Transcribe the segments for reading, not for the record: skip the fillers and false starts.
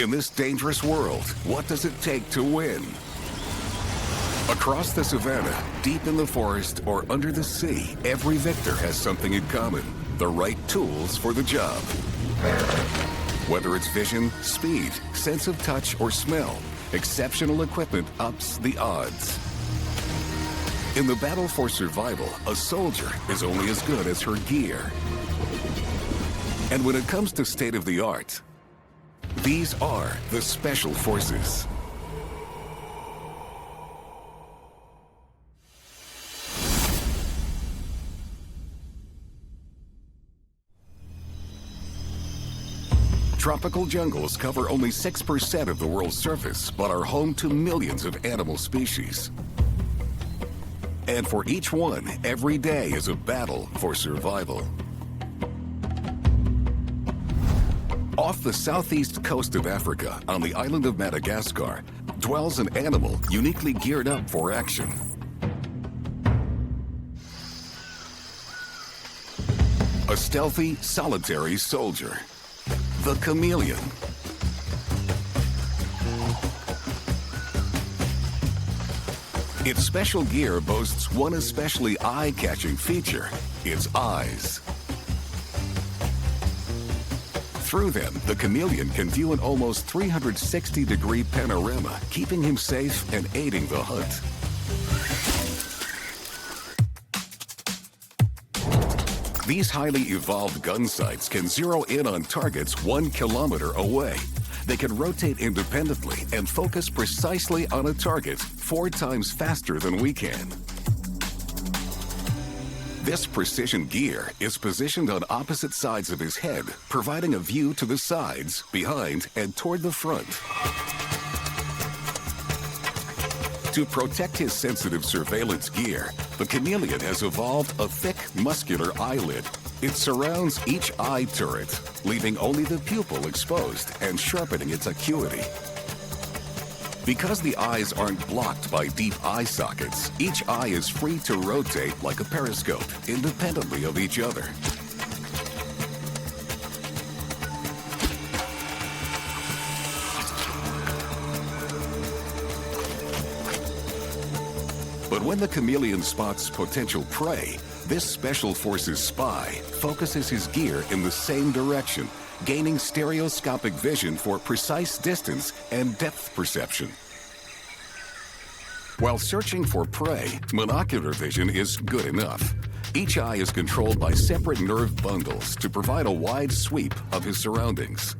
In this dangerous world, what does it take to win? Across the savannah, deep in the forest, or under the sea, every victor has something in common: the right tools for the job. Whether it's vision, speed, sense of touch, or smell, exceptional equipment ups the odds. In the battle for survival, a soldier is only as good as her gear. And when it comes to state-of-the-art, these are the Special Forces. Tropical jungles cover only 6% of the world's surface, but are home to millions of animal species. And for each one, every day is a battle for survival. Off the southeast coast of Africa, on the island of Madagascar, dwells an animal uniquely geared up for action. A stealthy, solitary soldier. The chameleon. Its special gear boasts one especially eye-catching feature: its eyes. Through them, the chameleon can view an almost 360-degree panorama, keeping him safe and aiding the hunt. These highly evolved gun sights can zero in on targets 1 kilometer away. They can rotate independently and focus precisely on a target 4 times faster than we can. This precision gear is positioned on opposite sides of his head, providing a view to the sides, behind, and toward the front. To protect his sensitive surveillance gear, the chameleon has evolved a thick, muscular eyelid. It surrounds each eye turret, leaving only the pupil exposed and sharpening its acuity. Because the eyes aren't blocked by deep eye sockets, each eye is free to rotate like a periscope, independently of each other. But when the chameleon spots potential prey, this Special Forces spy focuses his gear in the same direction, gaining stereoscopic vision for precise distance and depth perception. While searching for prey, monocular vision is good enough. Each eye is controlled by separate nerve bundles to provide a wide sweep of his surroundings.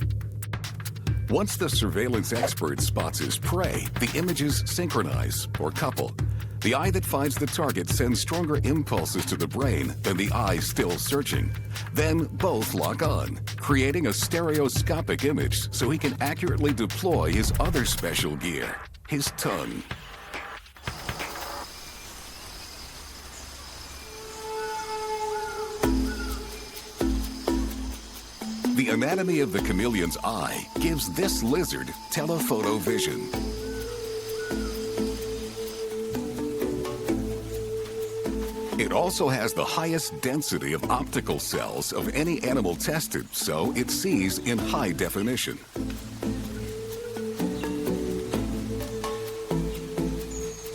Once the surveillance expert spots his prey, the images synchronize or couple. The eye that finds the target sends stronger impulses to the brain than the eye still searching. Then both lock on, creating a stereoscopic image so he can accurately deploy his other special gear, his tongue. The anatomy of the chameleon's eye gives this lizard telephoto vision. It also has the highest density of optical cells of any animal tested, so it sees in high definition.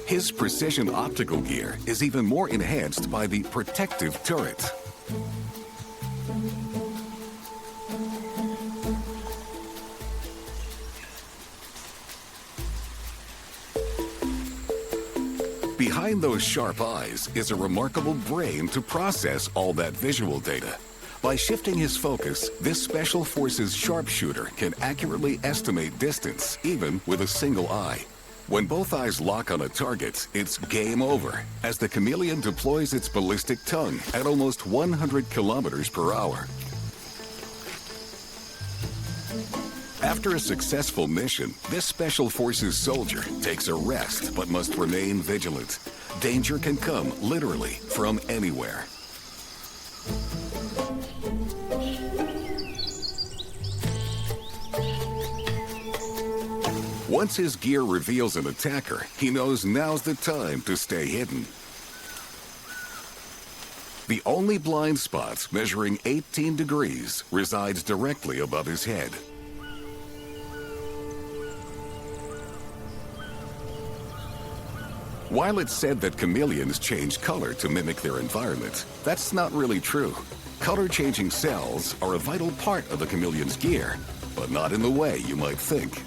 His precision optical gear is even more enhanced by the protective turret. Behind those sharp eyes is a remarkable brain to process all that visual data. By shifting his focus, this Special Forces sharpshooter can accurately estimate distance, even with a single eye. When both eyes lock on a target, it's game over, as the chameleon deploys its ballistic tongue at almost 100 kilometers per hour. After a successful mission, this Special Forces soldier takes a rest but must remain vigilant. Danger can come literally from anywhere. Once his gear reveals an attacker, he knows now's the time to stay hidden. The only blind spot, measuring 18 degrees, resides directly above his head. While it's said that chameleons change color to mimic their environment, that's not really true. Color-changing cells are a vital part of a chameleon's gear, but not in the way you might think.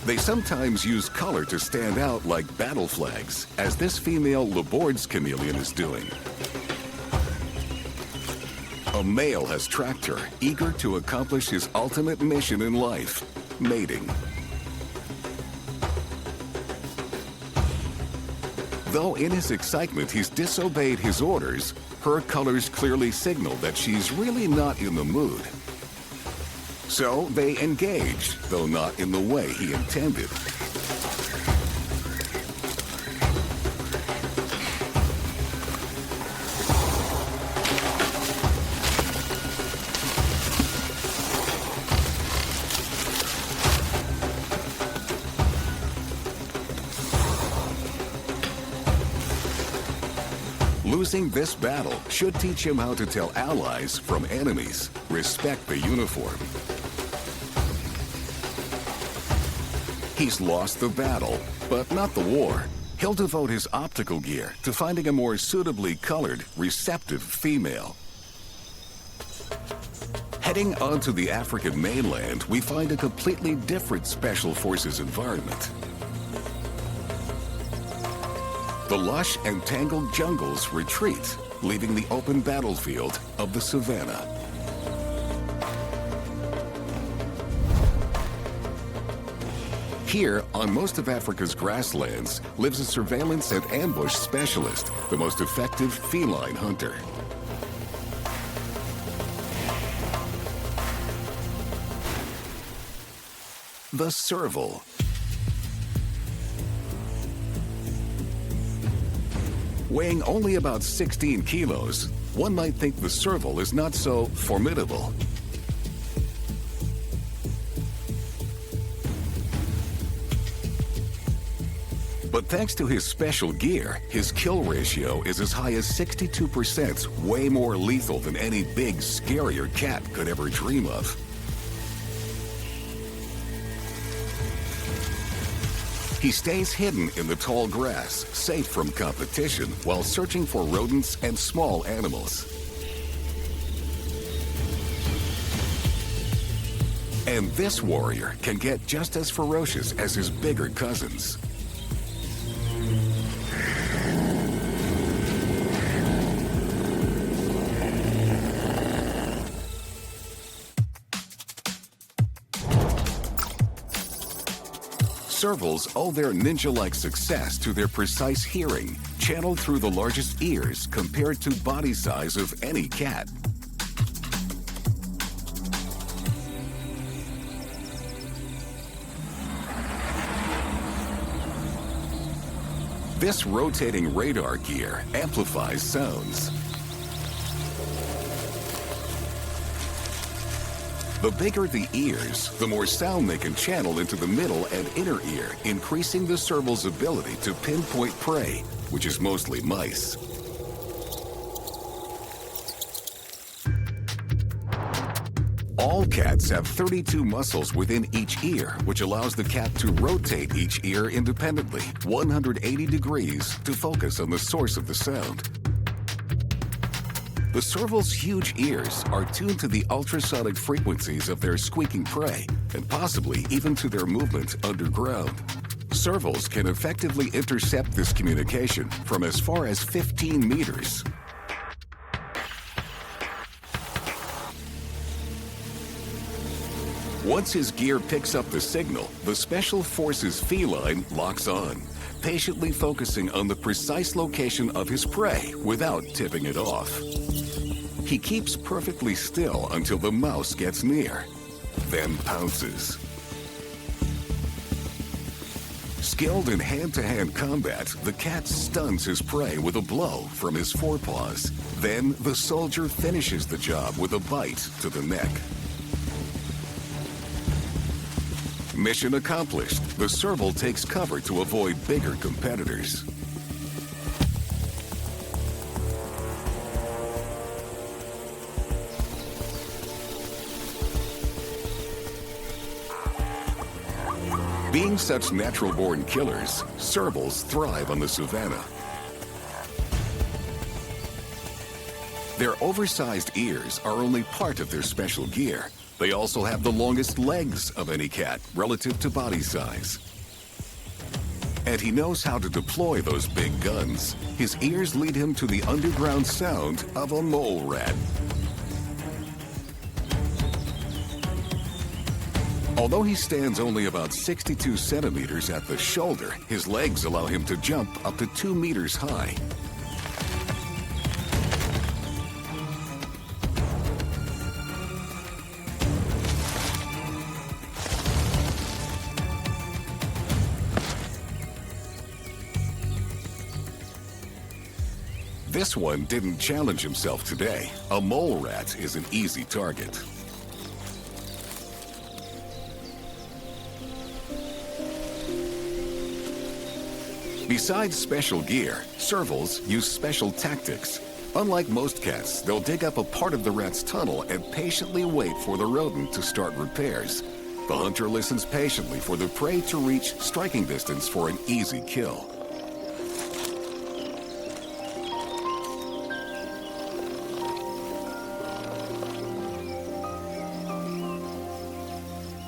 They sometimes use color to stand out like battle flags, as this female Labord's chameleon is doing. A male has tracked her, eager to accomplish his ultimate mission in life, mating. Though in his excitement he's disobeyed his orders, her colors clearly signal that she's really not in the mood. So they engage, though not in the way he intended. Losing this battle should teach him how to tell allies from enemies. Respect the uniform. He's lost the battle, but not the war. He'll devote his optical gear to finding a more suitably colored, receptive female. Heading onto the African mainland, we find a completely different Special Forces environment. The lush and tangled jungles retreat, leaving the open battlefield of the savannah. Here, on most of Africa's grasslands, lives a surveillance and ambush specialist, the most effective feline hunter. The Serval. Weighing only about 16 kilos, one might think the Serval is not so formidable. But thanks to his special gear, his kill ratio is as high as 62%, way more lethal than any big, scarier cat could ever dream of. He stays hidden in the tall grass, safe from competition, while searching for rodents and small animals. And this warrior can get just as ferocious as his bigger cousins. Servals owe their ninja-like success to their precise hearing, channeled through the largest ears compared to body size of any cat. This rotating radar gear amplifies sounds. The bigger the ears, the more sound they can channel into the middle and inner ear, increasing the serval's ability to pinpoint prey, which is mostly mice. All cats have 32 muscles within each ear, which allows the cat to rotate each ear independently, 180 degrees, to focus on the source of the sound. The serval's huge ears are tuned to the ultrasonic frequencies of their squeaking prey, and possibly even to their movement underground. Servals can effectively intercept this communication from as far as 15 meters. Once his gear picks up the signal, the Special Forces feline locks on, patiently focusing on the precise location of his prey without tipping it off. He keeps perfectly still until the mouse gets near, then pounces. Skilled in hand-to-hand combat, the cat stuns his prey with a blow from his forepaws. Then the soldier finishes the job with a bite to the neck. Mission accomplished. The serval takes cover to avoid bigger competitors. Being such natural-born killers, servals thrive on the savanna. Their oversized ears are only part of their special gear. They also have the longest legs of any cat relative to body size. And he knows how to deploy those big guns. His ears lead him to the underground sound of a mole rat. Although he stands only about 62 centimeters at the shoulder, his legs allow him to jump up to 2 meters high. This one didn't challenge himself today. A mole rat is an easy target. Besides special gear, servals use special tactics. Unlike most cats, they'll dig up a part of the rat's tunnel and patiently wait for the rodent to start repairs. The hunter listens patiently for the prey to reach striking distance for an easy kill.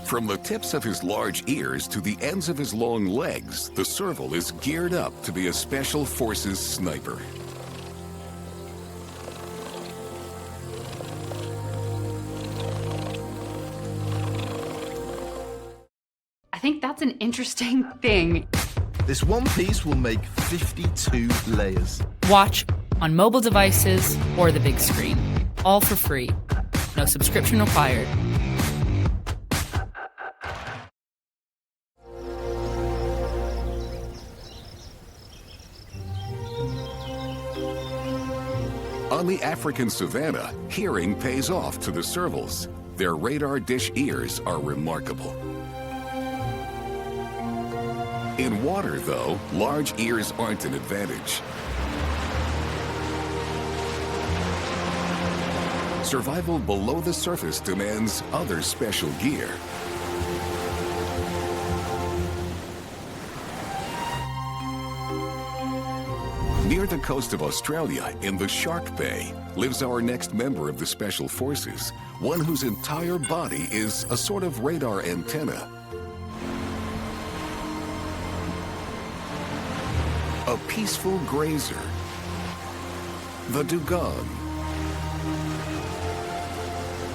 From the tips of his large ears to the ends of his long legs, the serval is geared up to be a Special Forces sniper. I think that's an interesting thing. This one piece will make 52 layers. Watch on mobile devices or the big screen. All for free. No subscription required. On the African savanna, hearing pays off to the servals. Their radar dish ears are remarkable. In water, though, large ears aren't an advantage. Survival below the surface demands other special gear. Near the coast of Australia, in the Shark Bay, lives our next member of the Special Forces, one whose entire body is a sort of radar antenna. A peaceful grazer, the dugong.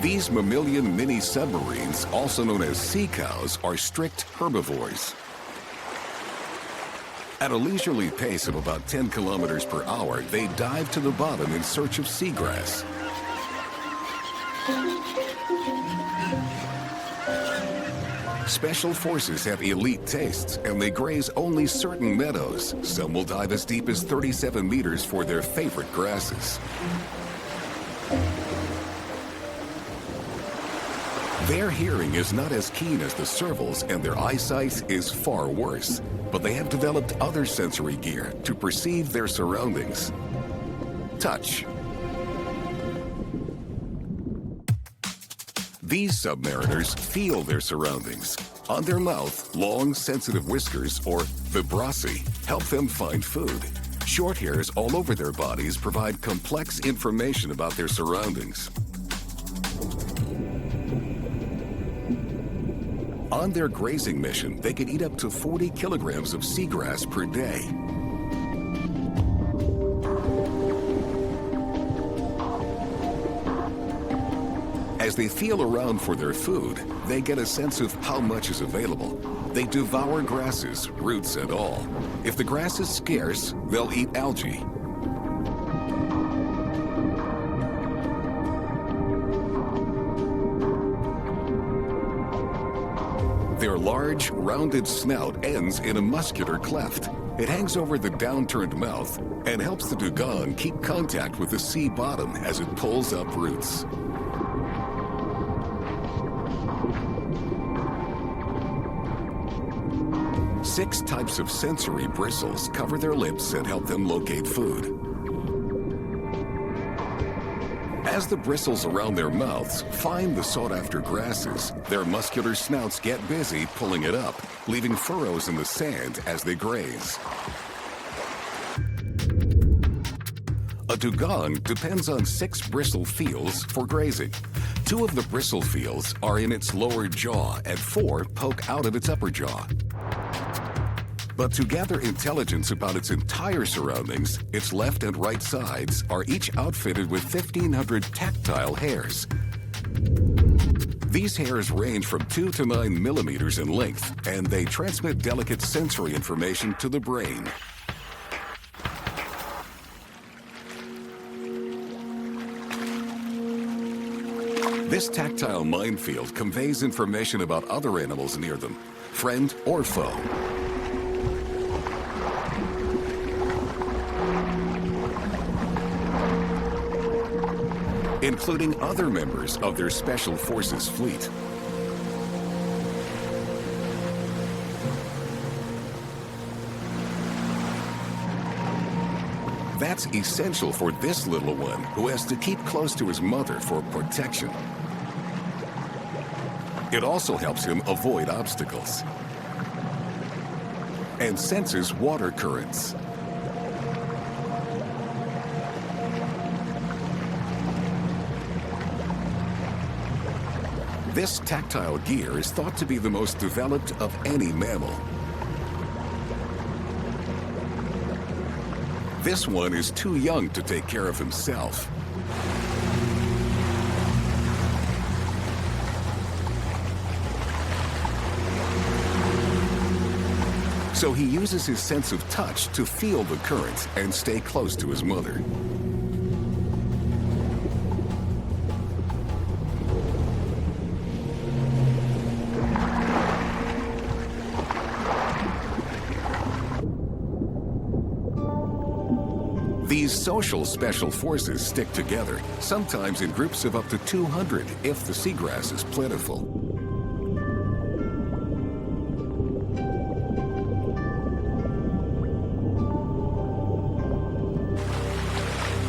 These mammalian mini-submarines, also known as sea cows, are strict herbivores. At a leisurely pace of about 10 kilometers per hour, they dive to the bottom in search of seagrass. Special Forces have elite tastes, and they graze only certain meadows. Some will dive as deep as 37 meters for their favorite grasses. Their hearing is not as keen as the servals, and their eyesight is far worse. But they have developed other sensory gear to perceive their surroundings. Touch. These submariners feel their surroundings. On their mouth, long, sensitive whiskers, or vibrissae, help them find food. Short hairs all over their bodies provide complex information about their surroundings. On their grazing mission, they can eat up to 40 kilograms of seagrass per day. As they feel around for their food, they get a sense of how much is available. They devour grasses, roots and all. If the grass is scarce, they'll eat algae. Their large, rounded snout ends in a muscular cleft. It hangs over the downturned mouth and helps the dugong keep contact with the sea bottom as it pulls up roots. Six types of sensory bristles cover their lips and help them locate food. As the bristles around their mouths find the sought-after grasses, their muscular snouts get busy pulling it up, leaving furrows in the sand as they graze. A dugong depends on 6 bristle fields for grazing. 2 of the bristle fields are in its lower jaw and 4 poke out of its upper jaw. But to gather intelligence about its entire surroundings, its left and right sides are each outfitted with 1,500 tactile hairs. These hairs range from 2 to 9 millimeters in length, and they transmit delicate sensory information to the brain. This tactile minefield conveys information about other animals near them, friend or foe. Including other members of their Special Forces fleet. That's essential for this little one who has to keep close to his mother for protection. It also helps him avoid obstacles and senses water currents. This tactile gear is thought to be the most developed of any mammal. This one is too young to take care of himself. So he uses his sense of touch to feel the current and stay close to his mother. These social special forces stick together, sometimes in groups of up to 200 if the seagrass is plentiful.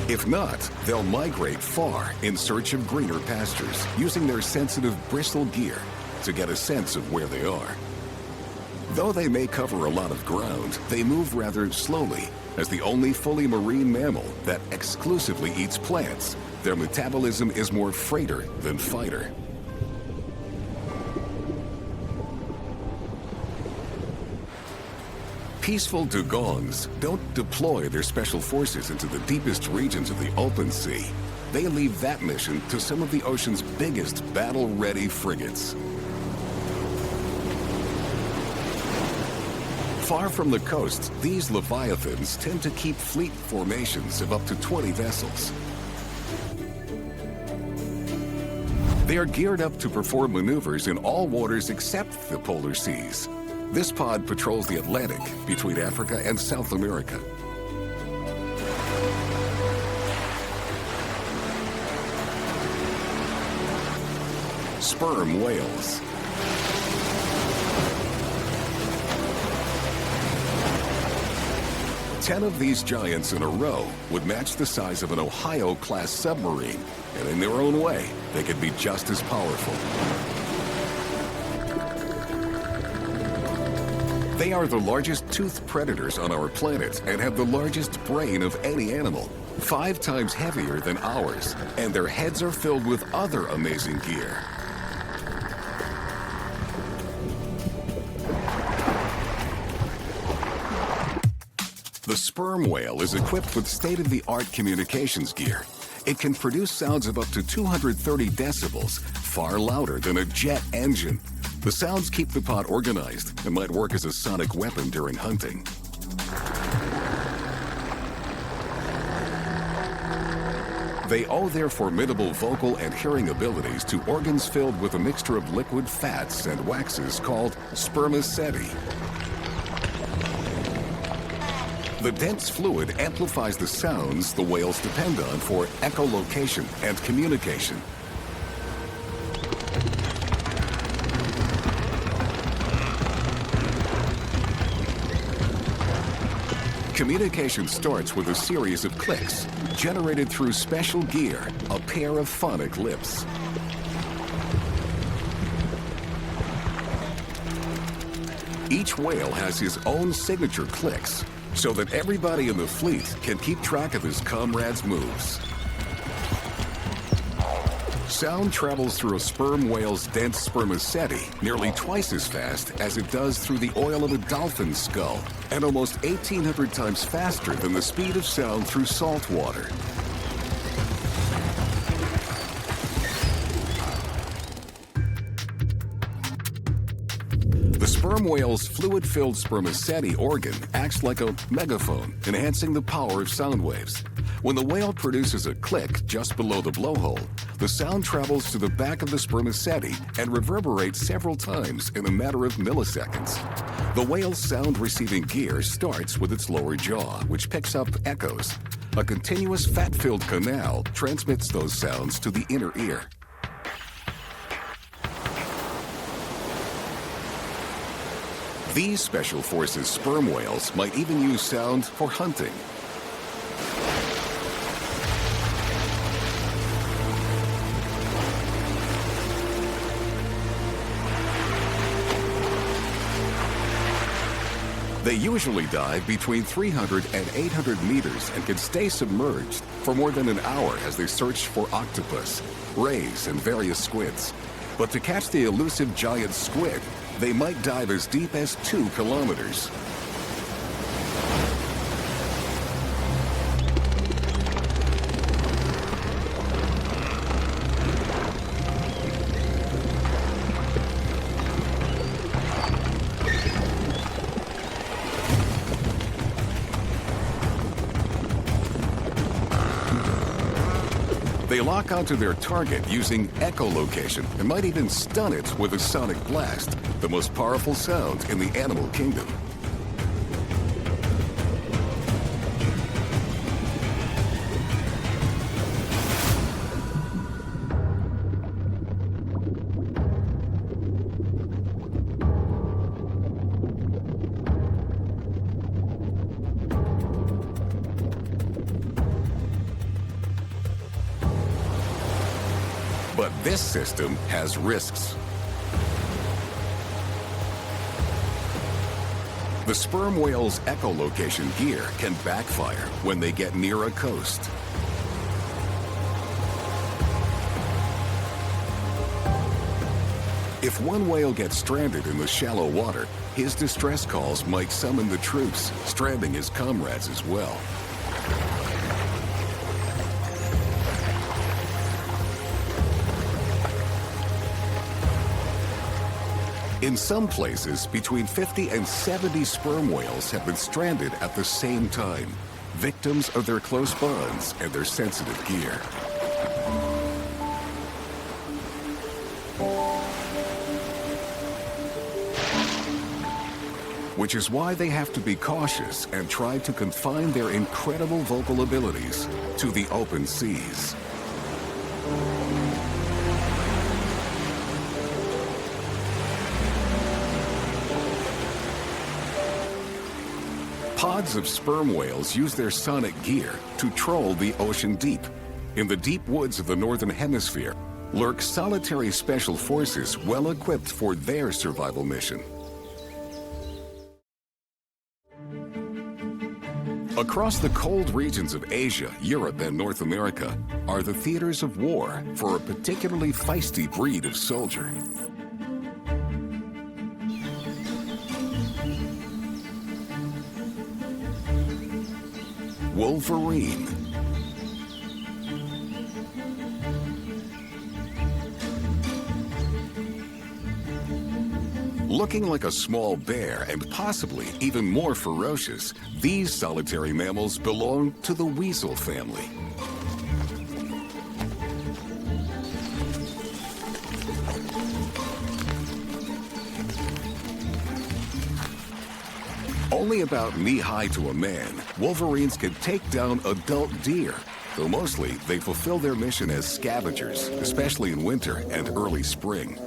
If not, they'll migrate far in search of greener pastures, using their sensitive bristle gear to get a sense of where they are. Though they may cover a lot of ground, they move rather slowly. As the only fully marine mammal that exclusively eats plants, their metabolism is more freighter than fighter. Peaceful dugongs don't deploy their special forces into the deepest regions of the open sea. They leave that mission to some of the ocean's biggest battle-ready frigates. Far from the coast, these leviathans tend to keep fleet formations of up to 20 vessels. They are geared up to perform maneuvers in all waters except the polar seas. This pod patrols the Atlantic between Africa and South America. Sperm whales. Ten of these giants in a row would match the size of an Ohio-class submarine, and in their own way, they could be just as powerful. They are the largest toothed predators on our planet and have the largest brain of any animal, 5 times heavier than ours, and their heads are filled with other amazing gear. The sperm whale is equipped with state-of-the-art communications gear. It can produce sounds of up to 230 decibels, far louder than a jet engine. The sounds keep the pod organized and might work as a sonic weapon during hunting. They owe their formidable vocal and hearing abilities to organs filled with a mixture of liquid fats and waxes called spermaceti. The dense fluid amplifies the sounds the whales depend on for echolocation and communication. Communication starts with a series of clicks generated through special gear, a pair of phonic lips. Each whale has his own signature clicks, so that everybody in the fleet can keep track of his comrades' moves. Sound travels through a sperm whale's dense spermaceti nearly twice as fast as it does through the oil of a dolphin's skull, and almost 1,800 times faster than the speed of sound through salt water. The sperm whale's fluid-filled spermaceti organ acts like a megaphone, enhancing the power of sound waves. When the whale produces a click just below the blowhole, the sound travels to the back of the spermaceti and reverberates several times in a matter of milliseconds. The whale's sound-receiving gear starts with its lower jaw, which picks up echoes. A continuous fat-filled canal transmits those sounds to the inner ear. These special forces sperm whales might even use sound for hunting. They usually dive between 300 and 800 meters and can stay submerged for more than an hour as they search for octopus, rays, and various squids. But to catch the elusive giant squid, they might dive as deep as 2 kilometers. They lock onto their target using echolocation and might even stun it with a sonic blast, the most powerful sound in the animal kingdom. But this system has risks. The sperm whale's echolocation gear can backfire when they get near a coast. If one whale gets stranded in the shallow water, his distress calls might summon the troops, stranding his comrades as well. In some places, between 50 and 70 sperm whales have been stranded at the same time, victims of their close bonds and their sensitive gear. Which is why they have to be cautious and try to confine their incredible vocal abilities to the open seas. Pods of sperm whales use their sonic gear to troll the ocean deep. In the deep woods of the Northern Hemisphere lurk solitary special forces well equipped for their survival mission. Across the cold regions of Asia, Europe, and North America are the theaters of war for a particularly feisty breed of soldier. Wolverine. Looking like a small bear and possibly even more ferocious, these solitary mammals belong to the weasel family. Only about knee-high to a man, wolverines can take down adult deer, though mostly they fulfill their mission as scavengers, especially in winter and early spring.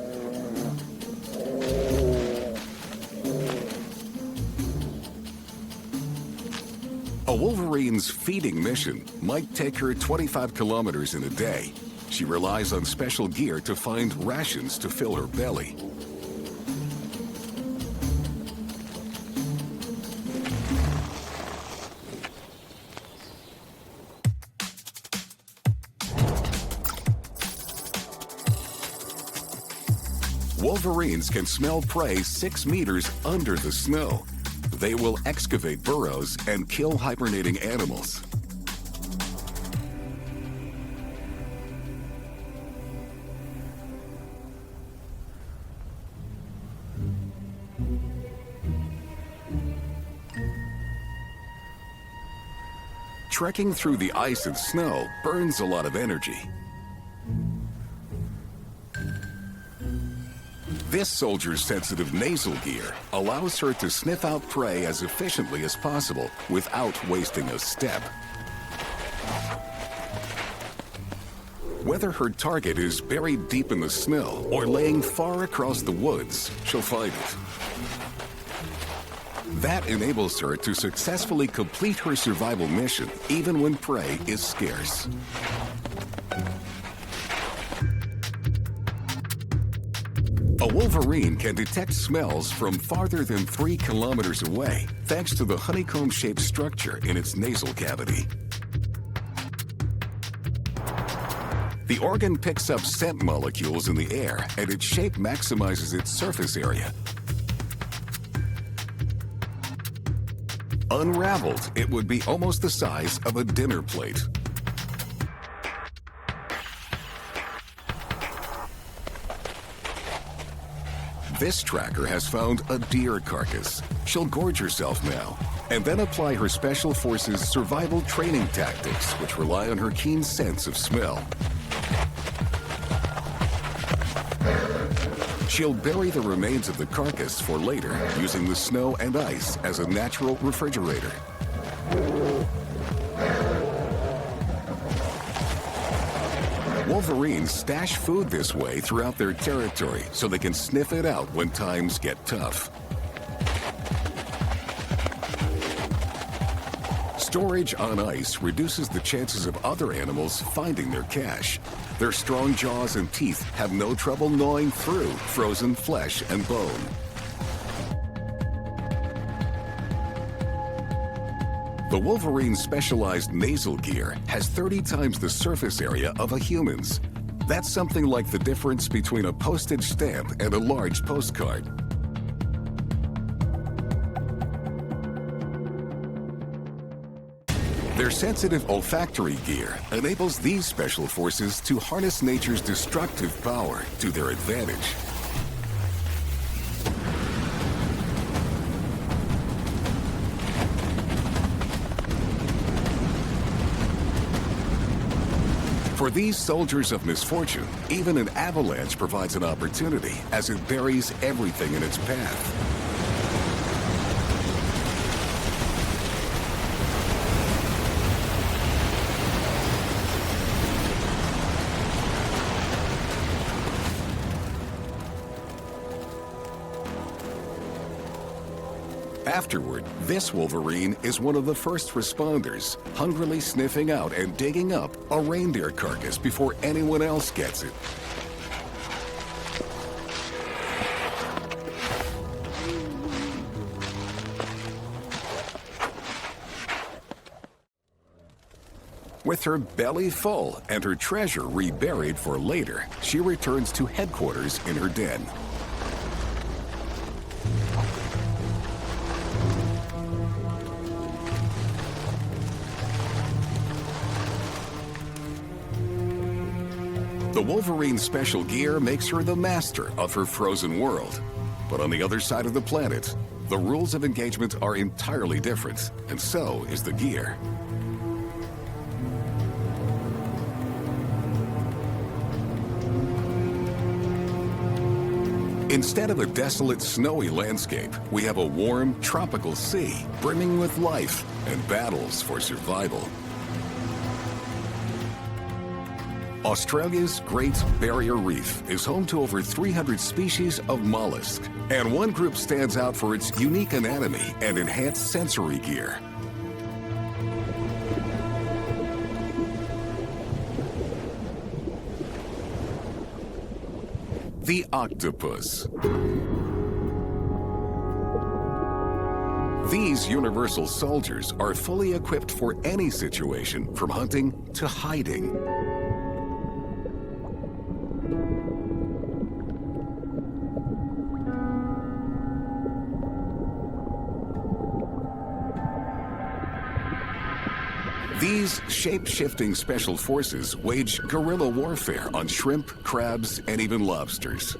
A wolverine's feeding mission might take her 25 kilometers in a day. She relies on special gear to find rations to fill her belly. Wolverines can smell prey 6 meters under the snow. They will excavate burrows and kill hibernating animals. Trekking through the ice and snow burns a lot of energy. This soldier's sensitive nasal gear allows her to sniff out prey as efficiently as possible without wasting a step. Whether her target is buried deep in the snow or laying far across the woods, she'll find it. That enables her to successfully complete her survival mission, even when prey is scarce. A wolverine can detect smells from farther than 3 kilometers away, thanks to the honeycomb-shaped structure in its nasal cavity. The organ picks up scent molecules in the air, and its shape maximizes its surface area. Unraveled, it would be almost the size of a dinner plate. This tracker has found a deer carcass. She'll gorge herself now, and then apply her Special Forces survival training tactics, which rely on her keen sense of smell. She'll bury the remains of the carcass for later, using the snow and ice as a natural refrigerator. Wolverines stash food this way throughout their territory so they can sniff it out when times get tough. Storage on ice reduces the chances of other animals finding their cache. Their strong jaws and teeth have no trouble gnawing through frozen flesh and bone. The Wolverine's specialized nasal gear has 30 times the surface area of a human's. That's something like the difference between a postage stamp and a large postcard. Their sensitive olfactory gear enables these special forces to harness nature's destructive power to their advantage. For these soldiers of misfortune, even an avalanche provides an opportunity as it buries everything in its path. Afterward, this wolverine is one of the first responders, hungrily sniffing out and digging up a reindeer carcass before anyone else gets it. With her belly full and her treasure reburied for later, she returns to headquarters in her den. The Wolverine's special gear makes her the master of her frozen world. But on the other side of the planet, the rules of engagement are entirely different, and so is the gear. Instead of a desolate, snowy landscape, we have a warm, tropical sea, brimming with life and battles for survival. Australia's Great Barrier Reef is home to over 300 species of mollusk, and one group stands out for its unique anatomy and enhanced sensory gear. The octopus. These universal soldiers are fully equipped for any situation, from hunting to hiding. These shape-shifting special forces wage guerrilla warfare on shrimp, crabs, and even lobsters.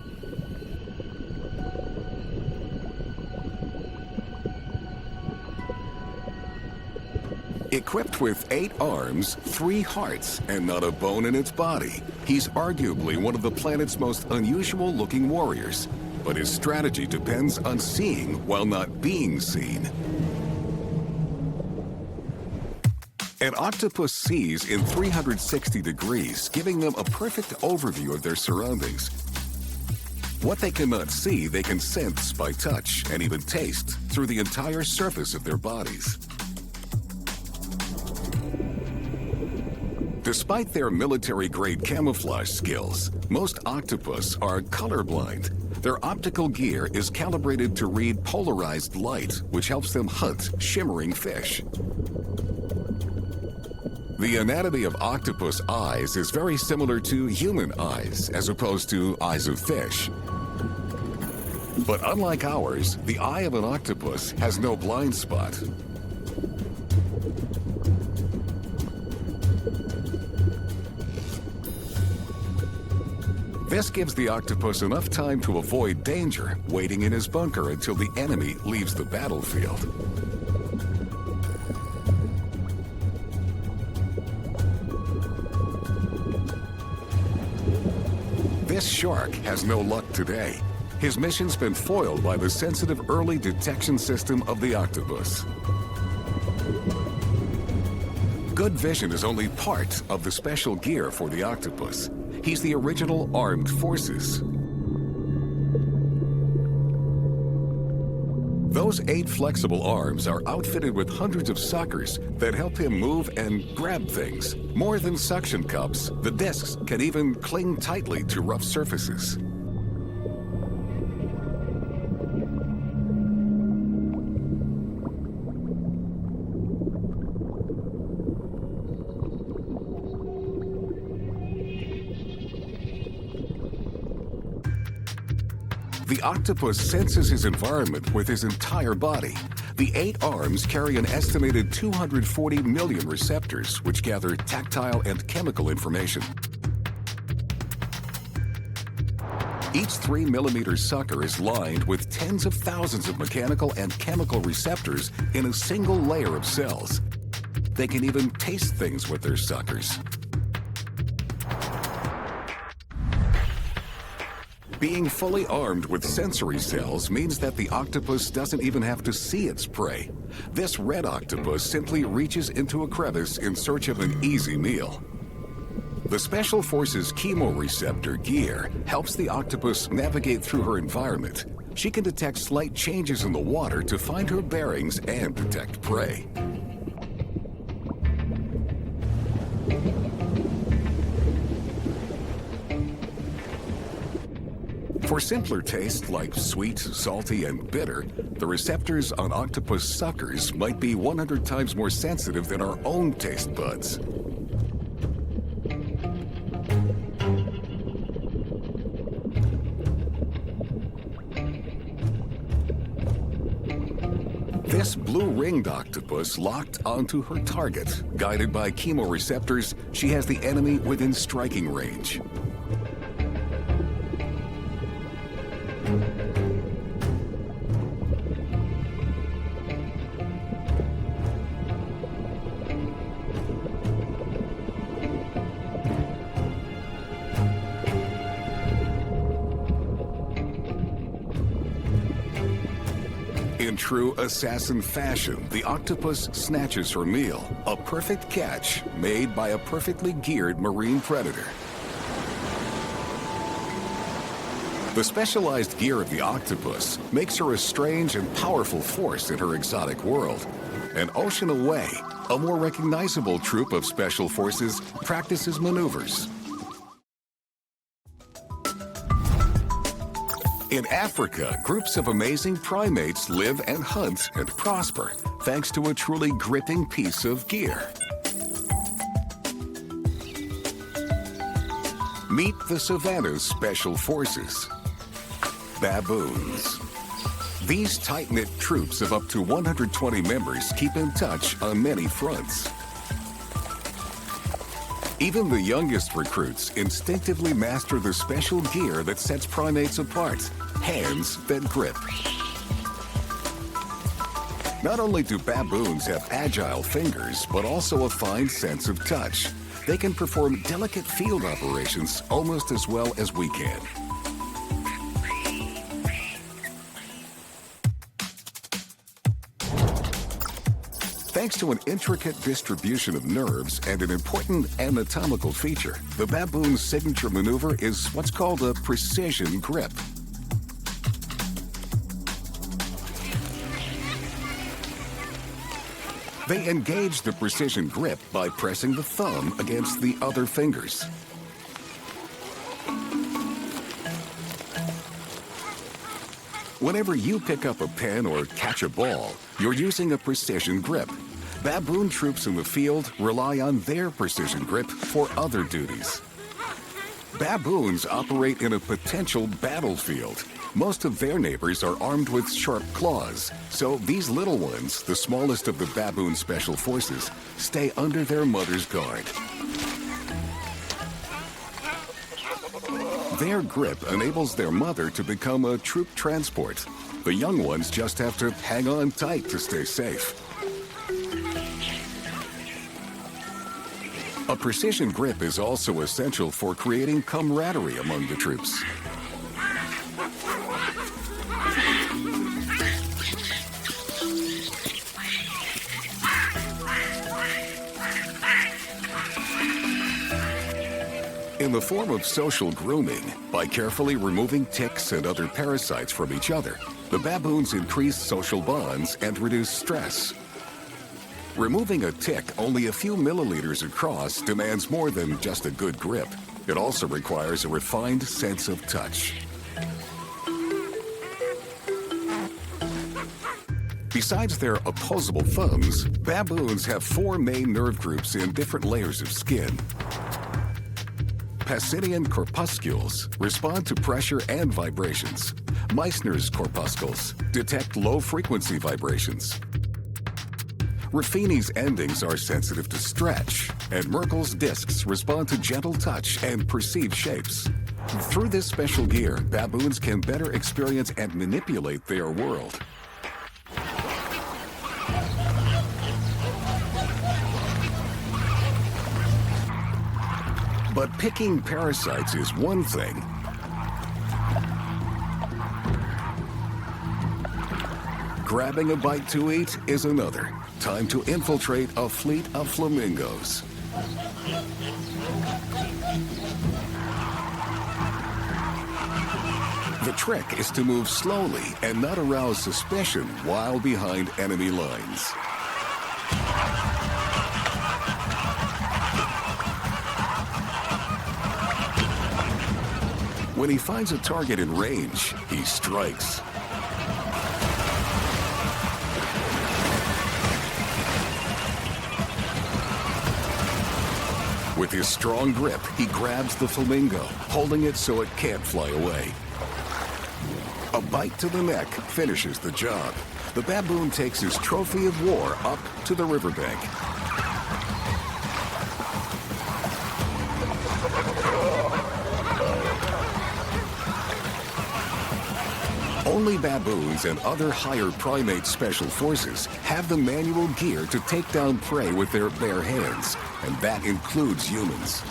Equipped with 8 arms, 3 hearts, and not a bone in its body, he's arguably one of the planet's most unusual-looking warriors. But his strategy depends on seeing while not being seen. An octopus sees in 360 degrees, giving them a perfect overview of their surroundings. What they cannot see, they can sense by touch and even taste through the entire surface of their bodies. Despite their military-grade camouflage skills, most octopus are colorblind. Their optical gear is calibrated to read polarized light, which helps them hunt shimmering fish. The anatomy of octopus eyes is very similar to human eyes, as opposed to eyes of fish. But unlike ours, the eye of an octopus has no blind spot. This gives the octopus enough time to avoid danger, waiting in his bunker until the enemy leaves the battlefield. This shark has no luck today. His mission's been foiled by the sensitive early detection system of the octopus. Good vision is only part of the special gear for the octopus. He's the original armed forces. Those 8 flexible arms are outfitted with hundreds of suckers that help him move and grab things. More than suction cups, the discs can even cling tightly to rough surfaces. The octopus senses his environment with his entire body. The 8 arms carry an estimated 240 million receptors, which gather tactile and chemical information. Each 3-millimeter sucker is lined with tens of thousands of mechanical and chemical receptors in a single layer of cells. They can even taste things with their suckers. Being fully armed with sensory cells means that the octopus doesn't even have to see its prey. This red octopus simply reaches into a crevice in search of an easy meal. The Special Forces chemoreceptor gear helps the octopus navigate through her environment. She can detect slight changes in the water to find her bearings and detect prey. For simpler tastes like sweet, salty, and bitter, the receptors on octopus suckers might be 100 times more sensitive than our own taste buds. This blue-ringed octopus locked onto her target. Guided by chemoreceptors, she has the enemy within striking range. In true assassin fashion, the octopus snatches her meal, a perfect catch made by a perfectly geared marine predator. The specialized gear of the octopus makes her a strange and powerful force in her exotic world. An ocean away, a more recognizable troop of special forces practices maneuvers. In Africa, groups of amazing primates live and hunt and prosper thanks to a truly gripping piece of gear. Meet the Savannah's Special Forces, baboons. These tight-knit troops of up to 120 members keep in touch on many fronts. Even the youngest recruits instinctively master the special gear that sets primates apart, hands that grip. Not only do baboons have agile fingers, but also a fine sense of touch. They can perform delicate field operations almost as well as we can. Thanks to an intricate distribution of nerves and an important anatomical feature, the baboon's signature maneuver is what's called a precision grip. They engage the precision grip by pressing the thumb against the other fingers. Whenever you pick up a pen or catch a ball, you're using a precision grip. Baboon troops in the field rely on their precision grip for other duties. Baboons operate in a potential battlefield. Most of their neighbors are armed with sharp claws, so these little ones, the smallest of the baboon special forces, stay under their mother's guard. Their grip enables their mother to become a troop transport. The young ones just have to hang on tight to stay safe. A precision grip is also essential for creating camaraderie among the troops. In the form of social grooming, by carefully removing ticks and other parasites from each other, the baboons increase social bonds and reduce stress. Removing a tick only a few milliliters across demands more than just a good grip. It also requires a refined sense of touch. Besides their opposable thumbs, baboons have 4 main nerve groups in different layers of skin. Pacinian corpuscles respond to pressure and vibrations. Meissner's corpuscles detect low-frequency vibrations. Ruffini's endings are sensitive to stretch, and Merkel's discs respond to gentle touch and perceived shapes. Through this special gear, baboons can better experience and manipulate their world. But picking parasites is one thing. Grabbing a bite to eat is another. Time to infiltrate a fleet of flamingos. The trick is to move slowly and not arouse suspicion while behind enemy lines. When he finds a target in range, he strikes. With his strong grip, he grabs the flamingo, holding it so it can't fly away. A bite to the neck finishes the job. The baboon takes his trophy of war up to the riverbank. Only baboons and other higher primate special forces have the manual gear to take down prey with their bare hands, and that includes humans.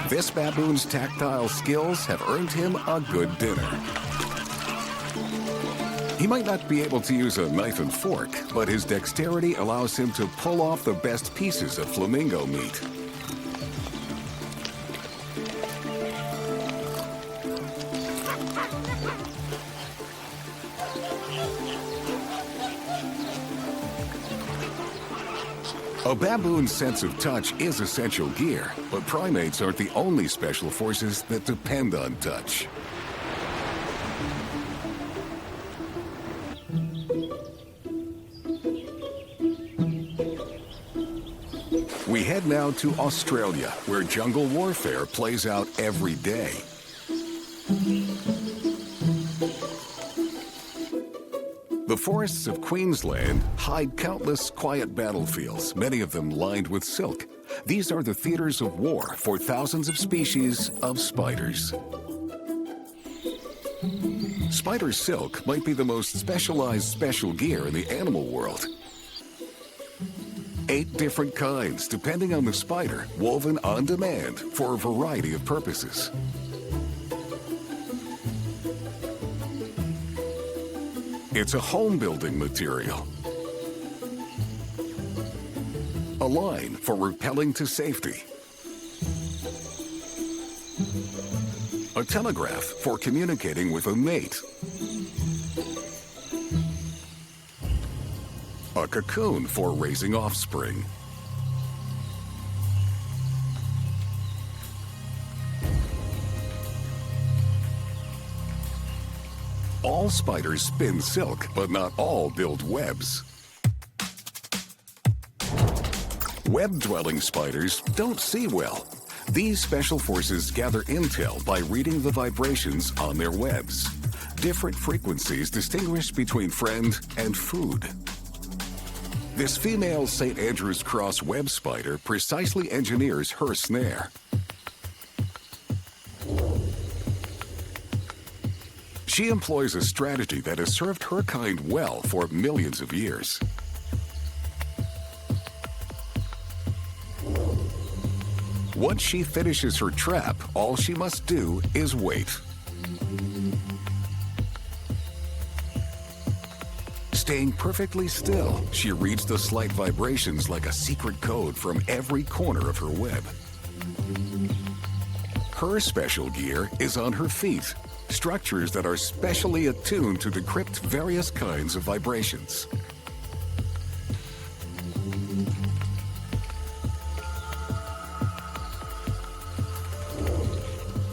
This baboon's tactile skills have earned him a good dinner. He might not be able to use a knife and fork, but his dexterity allows him to pull off the best pieces of flamingo meat. A baboon's sense of touch is essential gear, but primates aren't the only special forces that depend on touch. We head now to Australia, where jungle warfare plays out every day. The forests of Queensland hide countless quiet battlefields, many of them lined with silk. These are the theaters of war for thousands of species of spiders. Spider silk might be the most specialized special gear in the animal world. 8 different kinds, depending on the spider, woven on demand for a variety of purposes. It's a home-building material. A line for rappelling to safety. A telegraph for communicating with a mate. A cocoon for raising offspring. All spiders spin silk, but not all build webs. Web-dwelling spiders don't see well. These special forces gather intel by reading the vibrations on their webs. Different frequencies distinguish between friend and food. This female St. Andrew's Cross web spider precisely engineers her snare. She employs a strategy that has served her kind well for millions of years. Once she finishes her trap, all she must do is wait. Staying perfectly still, she reads the slight vibrations like a secret code from every corner of her web. Her special gear is on her feet, structures that are specially attuned to decrypt various kinds of vibrations.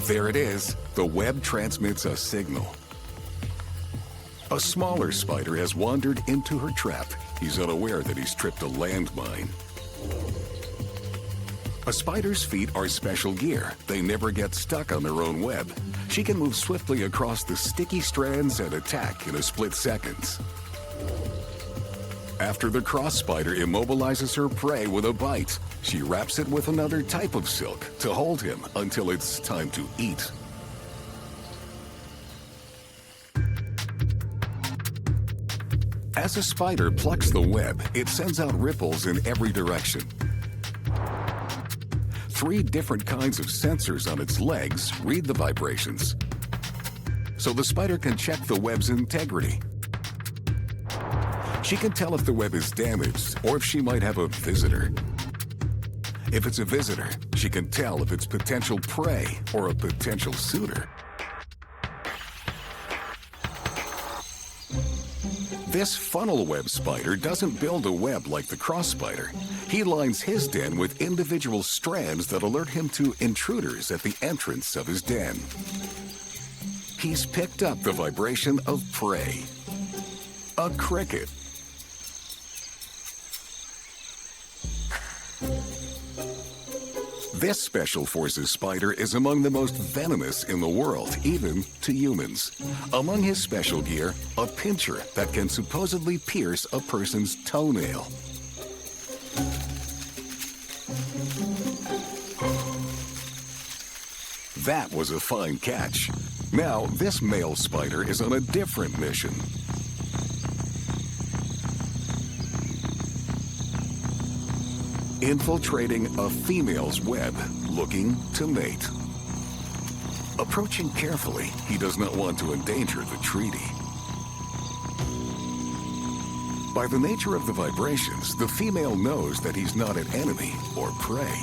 There it is. The web transmits a signal. A smaller spider has wandered into her trap. He's unaware that he's tripped a landmine. A spider's feet are special gear. They never get stuck on their own web. She can move swiftly across the sticky strands and attack in a split second. After the cross spider immobilizes her prey with a bite, she wraps it with another type of silk to hold him until it's time to eat. As a spider plucks the web, it sends out ripples in every direction. 3 different kinds of sensors on its legs read the vibrations, so the spider can check the web's integrity. She can tell if the web is damaged or if she might have a visitor. If it's a visitor, she can tell if it's potential prey or a potential suitor. This funnel web spider doesn't build a web like the cross spider. He lines his den with individual strands that alert him to intruders at the entrance of his den. He's picked up the vibration of prey. A cricket. This Special Forces spider is among the most venomous in the world, even to humans. Among his special gear, a pincher that can supposedly pierce a person's toenail. That was a fine catch. Now, this male spider is on a different mission. Infiltrating a female's web, looking to mate. Approaching carefully, he does not want to endanger the treaty. By the nature of the vibrations, the female knows that he's not an enemy or prey.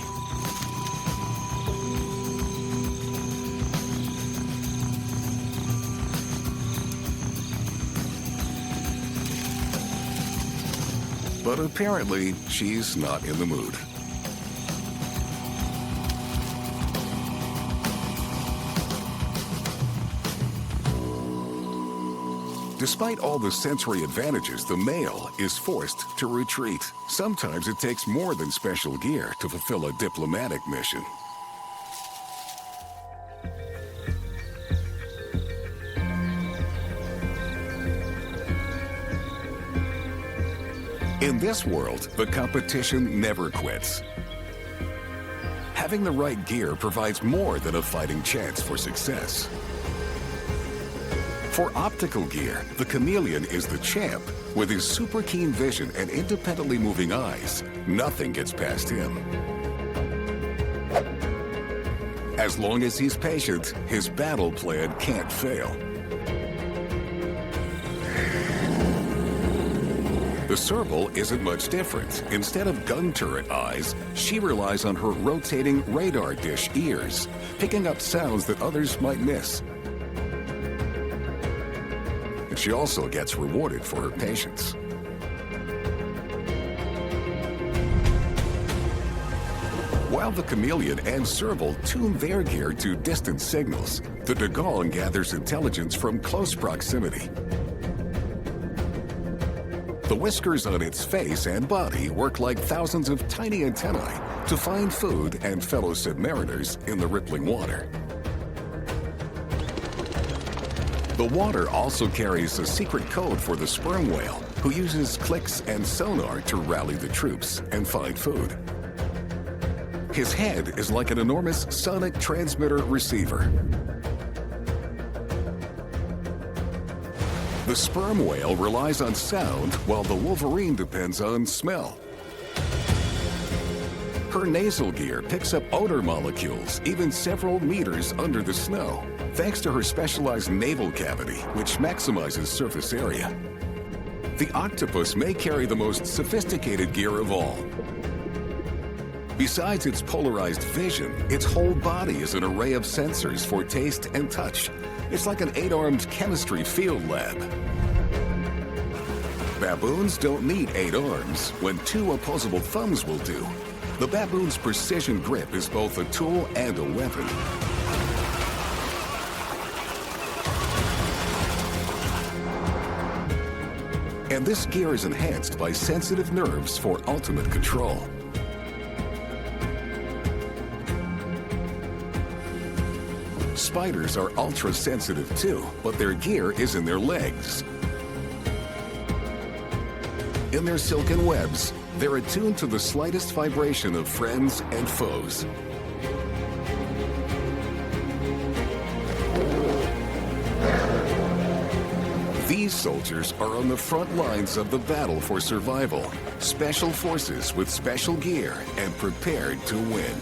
But apparently, she's not in the mood. Despite all the sensory advantages, the male is forced to retreat. Sometimes it takes more than special gear to fulfill a diplomatic mission. In this world, the competition never quits. Having the right gear provides more than a fighting chance for success. For optical gear, the Chameleon is the champ. With his super keen vision and independently moving eyes, nothing gets past him. As long as he's patient, his battle plan can't fail. The Serval isn't much different. Instead of gun turret eyes, she relies on her rotating radar dish ears, picking up sounds that others might miss. She also gets rewarded for her patience. While the Chameleon and Serval tune their gear to distant signals, the DUGONG gathers intelligence from close proximity. The whiskers on its face and body work like thousands of tiny antennae to find food and fellow submariners in the rippling water. The water also carries a secret code for the sperm whale, who uses clicks and sonar to rally the troops and find food. His head is like an enormous sonic transmitter receiver. The sperm whale relies on sound, while the wolverine depends on smell. Her nasal gear picks up odor molecules even several meters under the snow, thanks to her specialized naval cavity, which maximizes surface area. The octopus may carry the most sophisticated gear of all. Besides its polarized vision, its whole body is an array of sensors for taste and touch. It's like an 8-armed chemistry field lab. Baboons don't need 8 arms when 2 opposable thumbs will do. The baboon's precision grip is both a tool and a weapon. And this gear is enhanced by sensitive nerves for ultimate control. Spiders are ultra-sensitive too, but their gear is in their legs. In their silken webs, they're attuned to the slightest vibration of friends and foes. These soldiers are on the front lines of the battle for survival, special forces with special gear and prepared to win.